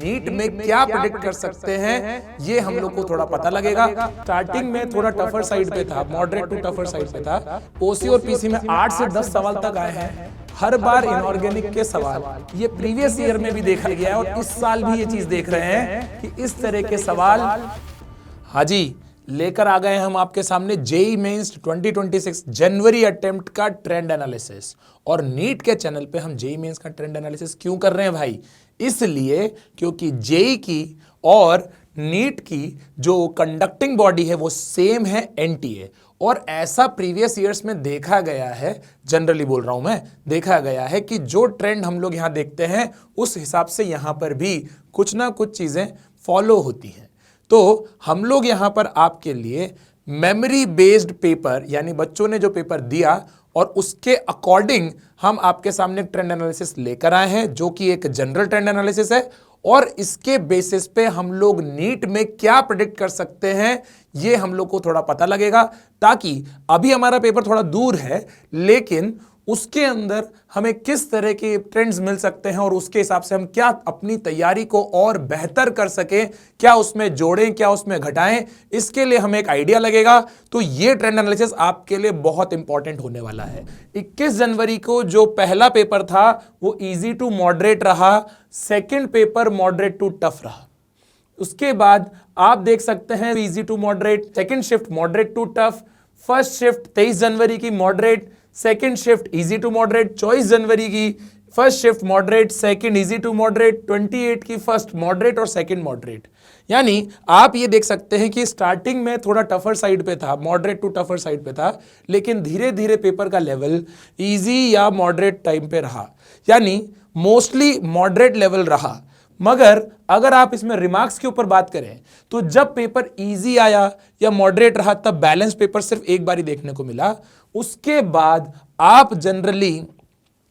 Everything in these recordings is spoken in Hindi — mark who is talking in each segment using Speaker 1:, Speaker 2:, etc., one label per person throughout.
Speaker 1: नीट में क्या प्रेडिक्ट कर सकते हैं ये हम लोग को थोड़ा पता लगेगा। स्टार्टिंग में थोड़ा टफर साइड पे था, मॉडरेट टू टफर साइड पे था। ओसी और पीसी में 8 से 10 सवाल तक आए हैं। हर बार इनऑर्गेनिक के सवाल ये प्रीवियस ईयर में भी देखा गया है और इस साल भी ये चीज देख रहे हैं कि इस तरह के सवाल हाँ जी लेकर आ गए हम आपके सामने जेईई मेंस 2026 जनवरी अटेम्प्ट का ट्रेंड एनालिसिस। और नीट के चैनल पे हम जेईई मेंस का ट्रेंड एनालिसिस क्यों कर रहे हैं भाई? इसलिए क्योंकि जेईई की और नीट की जो कंडक्टिंग बॉडी है वो सेम है एनटीए, और ऐसा प्रीवियस ईयर्स में देखा गया है, जनरली बोल रहा हूं मैं, देखा गया है कि जो ट्रेंड हम लोग यहां देखते हैं उस हिसाब से यहां पर भी कुछ ना कुछ चीजें फॉलो होती हैं। तो हम लोग यहां पर आपके लिए मेमोरी बेस्ड पेपर, यानी बच्चों ने जो पेपर दिया और उसके अकॉर्डिंग हम आपके सामने ट्रेंड एनालिसिस लेकर आए हैं, जो कि एक जनरल ट्रेंड एनालिसिस है। और इसके बेसिस पे हम लोग नीट में क्या प्रेडिक्ट कर सकते हैं ये हम लोग को थोड़ा पता लगेगा, ताकि अभी हमारा पेपर थोड़ा दूर है लेकिन उसके अंदर हमें किस तरह के ट्रेंड्स मिल सकते हैं और उसके हिसाब से हम क्या अपनी तैयारी को और बेहतर कर सकें, क्या उसमें जोड़ें, क्या उसमें घटाएं, इसके लिए हमें एक आइडिया लगेगा। तो ये ट्रेंड एनालिसिस आपके लिए बहुत इंपॉर्टेंट होने वाला है। 21 जनवरी को जो पहला पेपर था वो इजी टू मॉडरेट रहा, second paper moderate to tough रहा। उसके बाद आप देख सकते हैं easy to moderate, second shift moderate to tough, first shift 23 जनवरी की moderate, second shift easy to moderate 24 जनवरी की, first shift moderate, second easy to moderate, 28 की फर्स्ट मॉडरेट और सेकेंड मॉडरेट। यानी आप ये देख सकते हैं कि स्टार्टिंग में थोड़ा टफर साइड पे था, मॉडरेट टू टफर साइड पे था, लेकिन धीरे धीरे पेपर का लेवल इजी या मॉडरेट टाइम पे रहा, यानी मोस्टली मॉडरेट लेवल रहा। मगर अगर आप इसमें रिमार्क्स के ऊपर बात करें तो जब पेपर इजी आया या मॉडरेट रहा तब बैलेंस पेपर सिर्फ एक बार ही देखने को मिला। उसके बाद आप जनरली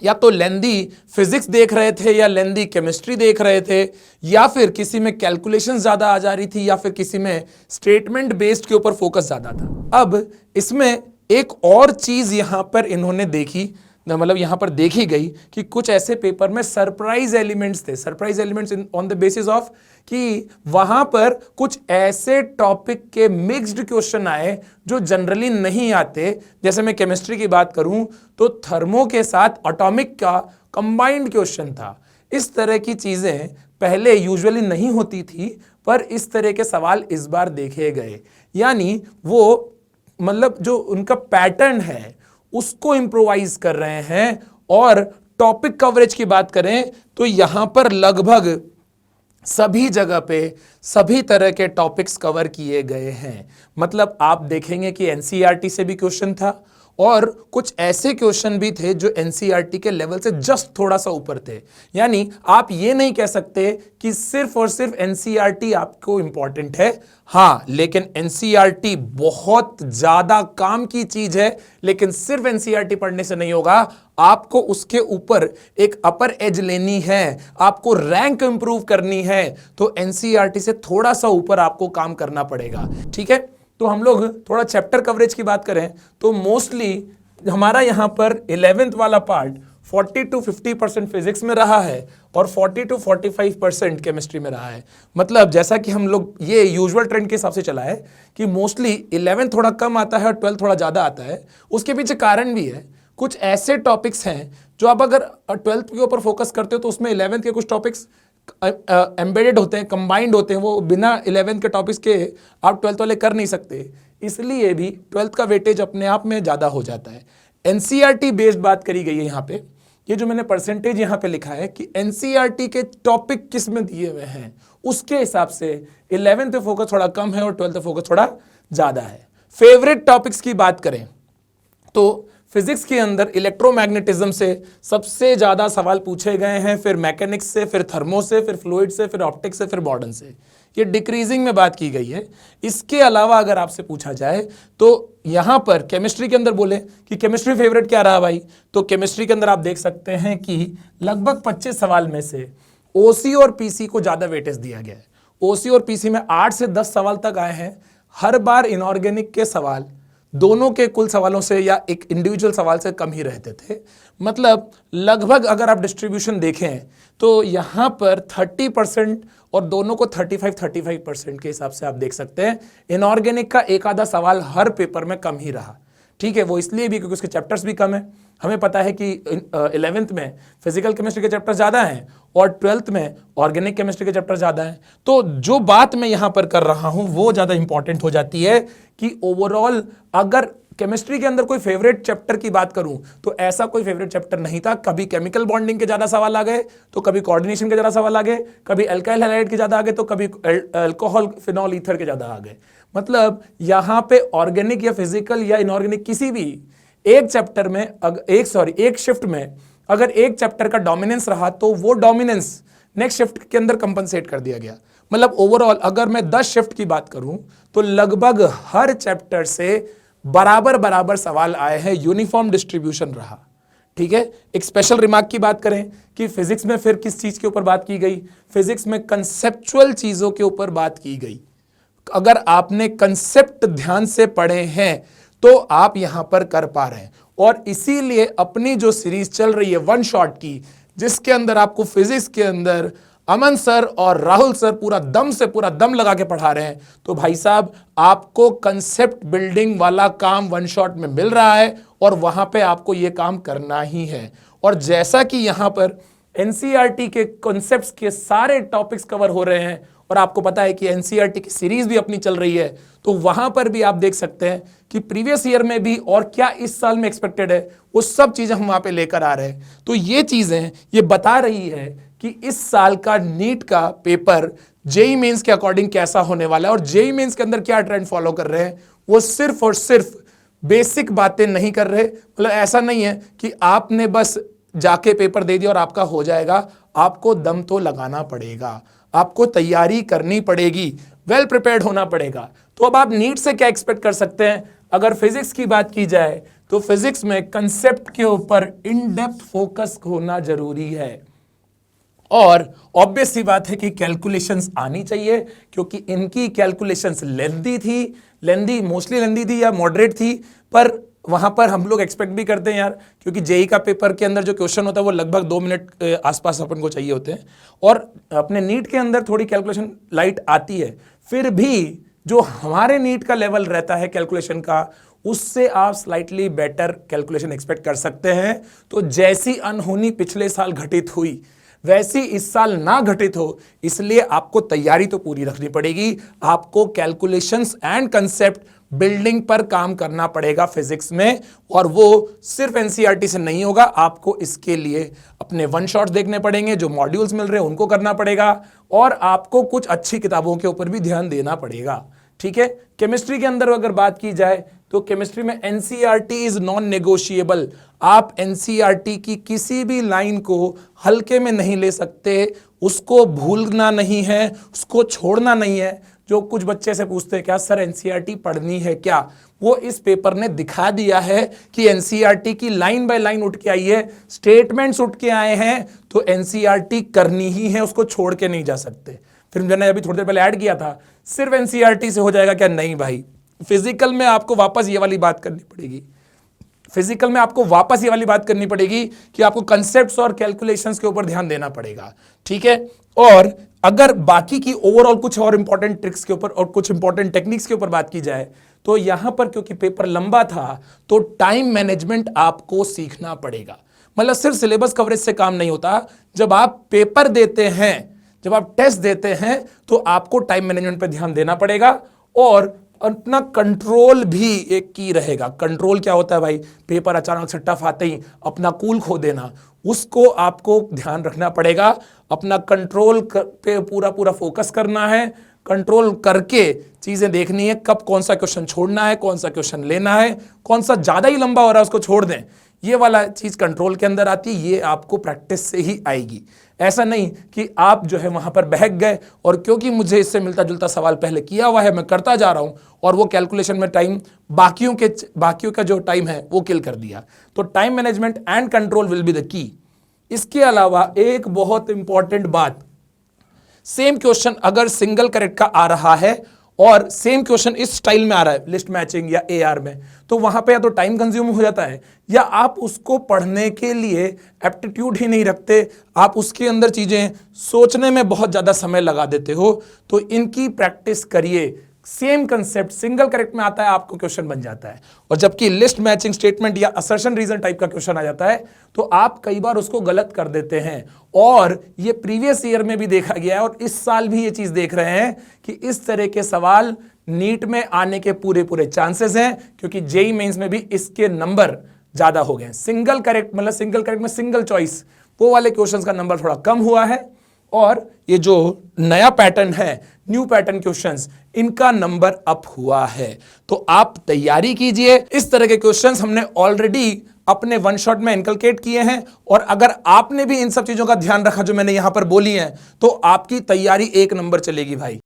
Speaker 1: या तो लेंदी फिजिक्स देख रहे थे या लेंदी केमिस्ट्री देख रहे थे, या फिर किसी में कैलकुलेशन ज्यादा आ जा रही थी, या फिर किसी में स्टेटमेंट बेस्ड के ऊपर फोकस ज्यादा था। अब इसमें एक और चीज यहां पर इन्होंने देखी, मतलब यहां पर देखी गई कि कुछ ऐसे पेपर में सरप्राइज एलिमेंट्स थे, surprise elements on the basis of कि वहां पर कुछ ऐसे टॉपिक के मिक्स्ड क्वेश्चन आए जो जनरली नहीं आते। जैसे मैं केमिस्ट्री की बात करूं तो थर्मो के साथ एटॉमिक का कंबाइंड क्वेश्चन था। इस तरह की चीजें पहले यूजुअली नहीं होती थी, पर इस तरह के सवाल इस बार देखे गए। यानी वो मतलब जो उनका पैटर्न है उसको इंप्रोवाइज कर रहे हैं। और टॉपिक कवरेज की बात करें तो यहां पर लगभग सभी जगह पे सभी तरह के टॉपिक्स कवर किए गए हैं। मतलब आप देखेंगे कि एनसीईआरटी से भी क्वेश्चन था और कुछ ऐसे क्वेश्चन भी थे जो एनसीईआरटी के लेवल से जस्ट थोड़ा सा ऊपर थे। यानी आप ये नहीं कह सकते कि सिर्फ और सिर्फ एनसीईआरटी आपको इंपॉर्टेंट है। हाँ, लेकिन एनसीईआरटी बहुत ज्यादा काम की चीज है, लेकिन सिर्फ एनसीईआरटी पढ़ने से नहीं होगा। आपको उसके ऊपर एक अपर एज लेनी है, आपको रैंक इंप्रूव करनी है, तो एनसीईआरटी से थोड़ा सा ऊपर आपको काम करना पड़ेगा। ठीक है, तो हम लोग थोड़ा चैप्टर कवरेज की बात करें तो मोस्टली हमारा यहां पर 11th वाला पार्ट 40 to 50% फिजिक्स में रहा है और 40 to 45% केमिस्ट्री में रहा है। मतलब जैसा कि हम लोग ये यूजुअल ट्रेंड के हिसाब से चला है कि मोस्टली 11th थोड़ा कम आता है और 12th थोड़ा ज़्यादा आता है। उसके पीछे कारण भी है, कुछ ऐसे टॉपिक्स हैं जो आप अगर 12th के ऊपर फोकस करते हो तो उसमें 11th के कुछ टॉपिक्स एम्बेडेड होते हैं, कंबाइंड होते हैं, वो बिना 11th के टॉपिक्स के आप 12th वाले कर नहीं सकते। इसलिए भी 12th का वेटेज अपने आप में ज़्यादा हो जाता है। एनसीईआरटी बेस्ड बात करी गई है यहाँ पे। ये जो मैंने परसेंटेज यहाँ पे लिखा है कि एनसीईआरटी के टॉपिक किस में दिए हुए हैं उसके हिसाब से 11th पे फोकस थोड़ा कम है और 12th पे फोकस थोड़ा ज़्यादा है। फेवरेट टॉपिक्स की बात करें तो फिजिक्स के अंदर इलेक्ट्रोमैग्नेटिज्म से सबसे ज्यादा सवाल पूछे गए हैं, फिर मैकेनिक्स से, फिर थर्मो से, फिर फ्लूइड से, फिर ऑप्टिक्स से, फिर मॉडर्न से। ये डिक्रीजिंग में बात की गई है। इसके अलावा अगर आपसे पूछा जाए तो यहां पर केमिस्ट्री के अंदर बोले कि केमिस्ट्री फेवरेट क्या रहा भाई, तो केमिस्ट्री के अंदर आप देख सकते हैं कि लगभग 25 सवाल में से ओसी और पीसी को ज्यादा वेटेज दिया गया है। ओसी और पीसी में 8 से 10 सवाल तक आए हैं। हर बार इनऑर्गेनिक के सवाल दोनों के कुल सवालों से या एक इंडिविजुअल सवाल से कम ही रहते थे। मतलब लगभग अगर आप डिस्ट्रीब्यूशन देखें तो यहाँ पर 30% और दोनों को 35% के हिसाब से आप देख सकते हैं। इनऑर्गेनिक का एक आधा सवाल हर पेपर में कम ही रहा। ठीक है, वो इसलिए भी क्योंकि उसके चैप्टर्स भी कम है। हमें पता है कि 11th में फिजिकल केमिस्ट्री के चैप्टर ज़्यादा हैं और 12th में ऑर्गेनिक केमिस्ट्री के चैप्टर ज़्यादा हैं। तो जो बात मैं यहाँ पर कर रहा हूँ वो ज़्यादा इंपॉर्टेंट हो जाती है कि ओवरऑल अगर केमिस्ट्री के अंदर कोई फेवरेट चैप्टर की बात करूं तो ऐसा कोई फेवरेट चैप्टर नहीं था। कभी केमिकल बॉन्डिंग के ज्यादा सवाल आ गए तो कभी कोऑर्डिनेशन के ज्यादा सवाल आ गए, कभी अल्काइल हैलाइड के ज्यादा आ गए तो कभी अल्कोहल फिनॉल ईथर के ज्यादा आ गए। मतलब यहां पे ऑर्गेनिक या फिजिकल या इनऑर्गेनिक किसी भी एक चैप्टर में एक शिफ्ट में अगर एक चैप्टर का डोमिनेंस रहा तो वो डोमिनेंस नेक्स्ट शिफ्ट के अंदर कंपनसेट कर दिया गया। मतलब ओवरऑल अगर मैं 10 शिफ्ट की बात करूं तो लगभग हर चैप्टर से बराबर सवाल आए हैं, यूनिफॉर्म डिस्ट्रीब्यूशन रहा। ठीक है, एक स्पेशल रिमार्क की बात करें कि फिजिक्स में फिर किस चीज के ऊपर बात की गई, फिजिक्स में कंसेप्चुअल चीजों के ऊपर बात की गई। अगर आपने कंसेप्ट ध्यान से पढ़े हैं तो आप यहां पर कर पा रहे हैं। और इसीलिए अपनी जो सीरीज चल रही है वन शॉट की, जिसके अंदर आपको फिजिक्स के अंदर अमन सर और राहुल सर पूरा दम लगा के पढ़ा रहे हैं, तो भाई साहब आपको कंसेप्ट बिल्डिंग वाला काम वन शॉट में मिल रहा है और वहां पे आपको यह काम करना ही है। और जैसा कि यहां पर एनसीईआरटी के कॉन्सेप्ट्स के सारे टॉपिक्स कवर हो रहे हैं और आपको पता है कि एनसीईआरटी की सीरीज भी अपनी चल रही है, तो वहां पर भी आप देख सकते हैं कि प्रीवियस ईयर में भी और क्या इस साल में एक्सपेक्टेड है वो सब चीजें हम वहां पे लेकर आ रहे हैं। तो ये चीजें ये बता रही है कि इस साल का नीट का पेपर जेईई मेंस के अकॉर्डिंग कैसा होने वाला है और जेईई मेंस के अंदर क्या ट्रेंड फॉलो कर रहे हैं। वो सिर्फ और सिर्फ बेसिक बातें नहीं कर रहे। मतलब ऐसा नहीं है कि आपने बस जाके पेपर दे दिया और आपका हो जाएगा। आपको दम तो लगाना पड़ेगा, आपको तैयारी करनी पड़ेगी, वेल प्रिपेयर्ड होना पड़ेगा। तो अब आप नीट से क्या एक्सपेक्ट कर सकते हैं? अगर फिजिक्स की बात की जाए तो फिजिक्स में कंसेप्ट के ऊपर इन डेप्थ फोकस होना जरूरी है और ऑब्वियस सी बात है कि कैलकुलेशंस आनी चाहिए, क्योंकि इनकी कैलकुलेशंस मोस्टली लेंदी थी या मॉडरेट थी, पर वहां पर हम लोग एक्सपेक्ट भी करते हैं यार, क्योंकि जेईई का पेपर के अंदर जो क्वेश्चन होता है वो लगभग 2 मिनट आसपास अपन को चाहिए होते हैं और अपने नीट के अंदर थोड़ी कैलकुलेशन लाइट आती है। फिर भी जो हमारे नीट का लेवल रहता है कैलकुलेशन का, उससे आप स्लाइटली बेटर कैलकुलेशन एक्सपेक्ट कर सकते हैं। तो जैसी अनहोनी पिछले साल घटित हुई वैसी इस साल ना घटित हो, इसलिए आपको तैयारी तो पूरी रखनी पड़ेगी। आपको कैलकुलेशंस एंड कंसेप्ट बिल्डिंग पर काम करना पड़ेगा फिजिक्स में, और वो सिर्फ एनसीईआरटी से नहीं होगा। आपको इसके लिए अपने वन शॉट्स देखने पड़ेंगे, जो मॉड्यूल्स मिल रहे हैं उनको करना पड़ेगा और आपको कुछ अच्छी किताबों के ऊपर भी ध्यान देना पड़ेगा। ठीक है, केमिस्ट्री के अंदर अगर बात की जाए तो केमिस्ट्री में एनसीईआरटी इज नॉन नेगोशिएबल। आप एनसीईआरटी की किसी भी लाइन को हल्के में नहीं ले सकते, उसको भूलना नहीं है, उसको छोड़ना नहीं है। जो कुछ बच्चे से पूछते हैं क्या सर एनसीईआरटी पढ़नी है क्या, वो इस पेपर ने दिखा दिया है कि एनसीईआरटी की लाइन बाय लाइन उठ के आई है, स्टेटमेंट्स उठ के आए हैं, तो एनसीईआरटी करनी ही है, उसको छोड़ के नहीं जा सकते। फिर मैंने अभी थोड़ी देर पहले ऐड किया था, सिर्फ एनसीईआरटी से हो जाएगा क्या? नहीं भाई, फिजिकल में आपको वापस ये वाली बात करनी पड़ेगी। फिजिकल में आपको वापस ये वाली बात करनी पड़ेगी कि आपको कंसेप्ट्स और कैलकुलेशंस के ऊपर ध्यान देना पड़ेगा। ठीक है, और अगर बाकी की ओवरऑल कुछ और इंपॉर्टेंट ट्रिक्स के ऊपर और कुछ इंपॉर्टेंट टेक्निक्स के ऊपर बात की जाए तो यहां पर क्योंकि पेपर लंबा था तो टाइम मैनेजमेंट आपको सीखना पड़ेगा। मतलब सिर्फ सिलेबस कवरेज से काम नहीं होता। जब आप पेपर देते हैं, जब आप टेस्ट देते हैं, तो आपको टाइम मैनेजमेंट पर ध्यान देना पड़ेगा और अपना कंट्रोल भी एक की रहेगा। कंट्रोल क्या होता है भाई? पेपर अचानक से टफ आते ही अपना कूल खो देना, उसको आपको ध्यान रखना पड़ेगा। अपना कंट्रोल पे पूरा फोकस करना है, कंट्रोल करके चीजें देखनी है, कब कौन सा क्वेश्चन छोड़ना है, कौन सा क्वेश्चन लेना है, कौन सा ज्यादा ही लंबा हो रहा है उसको छोड़ दें। ये वाला चीज कंट्रोल के अंदर आती है, ये आपको प्रैक्टिस से ही आएगी। ऐसा नहीं कि आप जो है वहां पर बहक गए और क्योंकि मुझे इससे मिलता जुलता सवाल पहले किया हुआ है मैं करता जा रहा हूं और वो कैलकुलेशन में टाइम बाकियों का जो टाइम है वो किल कर दिया। तो time management and control will be the key. इसके अलावा एक बहुत इंपॉर्टेंट बात, सेम क्वेश्चन अगर सिंगल करेक्ट का आ रहा है और सेम क्वेश्चन इस स्टाइल में आ रहा है लिस्ट मैचिंग या एआर में, तो वहां पे या तो टाइम कंज्यूम हो जाता है या आप उसको पढ़ने के लिए एप्टीट्यूड ही नहीं रखते, आप उसके अंदर चीजें सोचने में बहुत ज्यादा समय लगा देते हो। तो इनकी प्रैक्टिस करिए। सेम कंसेप्ट सिंगल करेक्ट में आता है, आपको क्वेश्चन बन जाता है। और जबकि लिस्ट मैचिंग स्टेटमेंट या असर्शन रीजन टाइप का क्वेश्चन आ जाता है तो आप कई बार उसको गलत कर देते हैं। और ये प्रीवियस ईयर में भी देखा गया है और इस साल भी ये चीज देख रहे हैं कि इस तरह के सवाल नीट में आने के पूरे पूरे चांसेस हैं, क्योंकि जेईई मेंस में भी इसके नंबर ज्यादा हो गए। सिंगल करेक्ट मतलब सिंगल करेक्ट में सिंगल चॉइस, वो वाले क्वेश्चंस का नंबर थोड़ा कम हुआ है। और ये जो नया पैटर्न है, न्यू पैटर्न क्वेश्चंस, इनका नंबर अप हुआ है। तो आप तैयारी कीजिए। इस तरह के क्वेश्चंस हमने ऑलरेडी अपने वन शॉट में इनकलकेट किए हैं, और अगर आपने भी इन सब चीजों का ध्यान रखा जो मैंने यहां पर बोली हैं, तो आपकी तैयारी एक नंबर चलेगी भाई।